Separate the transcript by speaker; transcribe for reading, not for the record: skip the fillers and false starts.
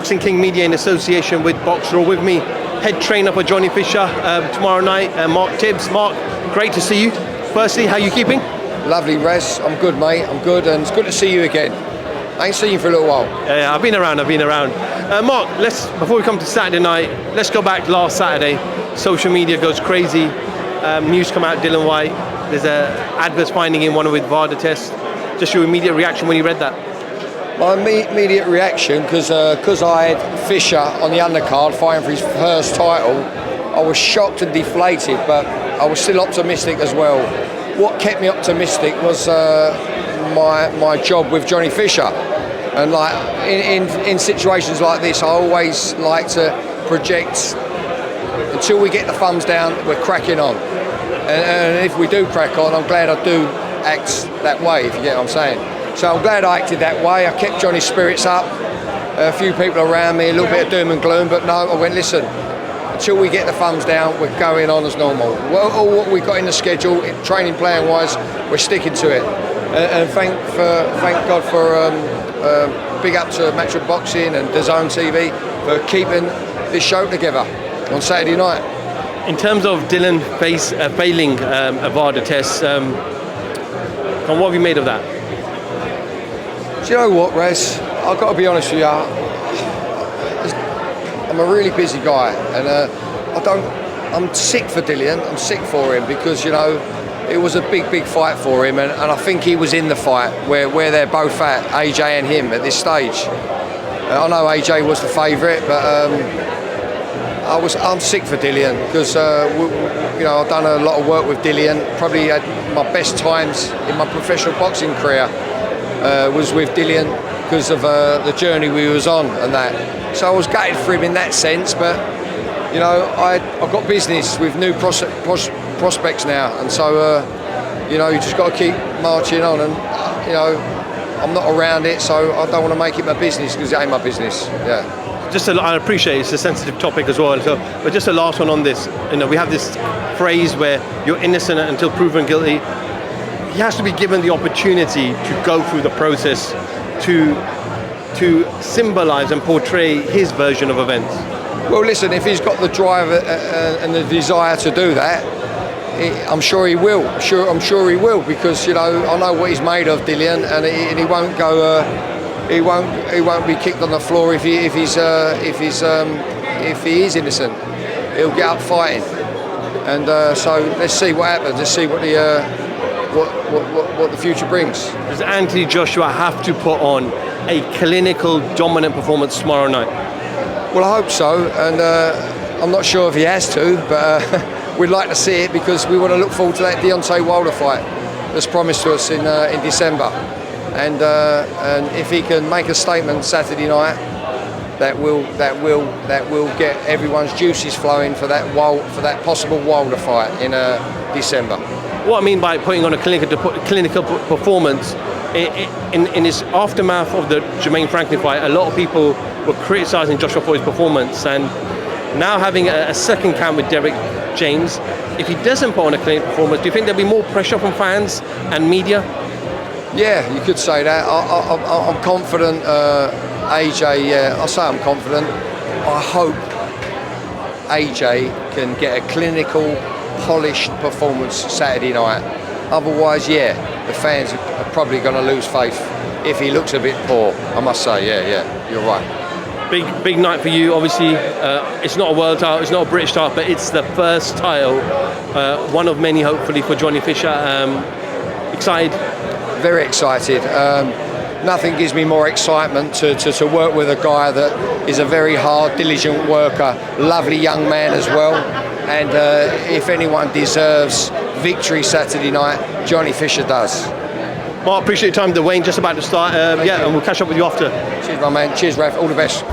Speaker 1: Boxing King Media in association with Boxer. With me, head trainer for Johnny Fisher tomorrow night, Mark Tibbs. Mark, great to see you. Firstly, how are you keeping?
Speaker 2: Lovely, Rez. I'm good, mate. I'm good, and it's good to see you again. I ain't seen you for a little while.
Speaker 1: Yeah, I've been around. Mark, before we come to Saturday night, let's go back last Saturday. Social media goes crazy. News come out, Dillian Whyte. There's a adverse finding in one with VAR test. Just your immediate reaction when you read that?
Speaker 2: My immediate reaction, because I had Fisher on the undercard fighting for his first title, I was shocked and deflated, but I was still optimistic as well. What kept me optimistic was my job with Johnny Fisher, and like in situations like this, I always like to project until we get the thumbs down, we're cracking on, and if we do crack on, I'm glad I do act that way, if you get what I'm saying. So I'm glad I acted that way. I kept Johnny's spirits up. A few people around me, a little bit of doom and gloom, but no, I went, listen, until we get the thumbs down, we're going on as normal. All what we've got in the schedule, training plan-wise, we're sticking to it. And thank God for big up to Matchroom Boxing and DAZN TV for keeping this show together on Saturday night.
Speaker 1: In terms of Dillian failing a VAR test, what have you made of that?
Speaker 2: Do you know what, Rez? I've got to be honest with you. I'm a really busy guy, and I'm sick for Dillian. I'm sick for him because, you know, it was a big fight for him, and I think he was in the fight where they're both at, AJ and him, at this stage. I know AJ was the favourite, but I'm sick for Dillian because you know, I've done a lot of work with Dillian. Probably had my best times in my professional boxing career was with Dillian because of the journey we was on and that. So I was gutted for him in that sense, but you know, I've got business with new prospects now, and so you know, you just got to keep marching on, and you know, I'm not around it, so I don't want to make it my business because it ain't my business. Yeah.
Speaker 1: I appreciate it's a sensitive topic as well, so, but just a last one on this. You know, we have this phrase where you're innocent until proven guilty. He has to be given the opportunity to go through the process to symbolise and portray his version of events.
Speaker 2: Well, listen, if he's got the drive and the desire to do that, I'm sure he will. I'm sure he will, because you know, I know what he's made of, Dillian, and he won't go. He won't be kicked on the floor if he is innocent. He'll get up fighting, and so let's see what happens. Let's see what the future brings.
Speaker 1: Does Anthony Joshua have to put on a clinical, dominant performance tomorrow night?
Speaker 2: Well, I hope so, and I'm not sure if he has to, but we'd like to see it because we want to look forward to that Deontay Wilder fight that's promised to us in December. And if he can make a statement Saturday night, that will get everyone's juices flowing for that possible Wilder fight in December.
Speaker 1: What I mean by putting on a clinical performance, in this aftermath of the Jermaine Franklin fight, a lot of people were criticising Joshua for his performance, and now having a second count with Derek James, if he doesn't put on a clinical performance, do you think there'll be more pressure from fans and media?
Speaker 2: Yeah, you could say that. I'm confident, AJ, yeah, I'll say I'm confident. I hope AJ can get a clinical, polished performance Saturday night. Otherwise, yeah, the fans are probably going to lose faith if he looks a bit poor, I must say. Yeah, you're right.
Speaker 1: Big night for you, obviously. It's not a world title, it's not a British title, but it's the first title, one of many, hopefully, for Johnny Fisher. Excited? Very excited.
Speaker 2: Nothing gives me more excitement to work with a guy that is a very hard, diligent worker, lovely young man as well. And if anyone deserves victory Saturday night, Johnny Fisher does.
Speaker 1: Well, I appreciate your time, Dwayne. Just about to start. And we'll catch up with you after.
Speaker 2: Cheers, my man. Cheers, Raf. All the best.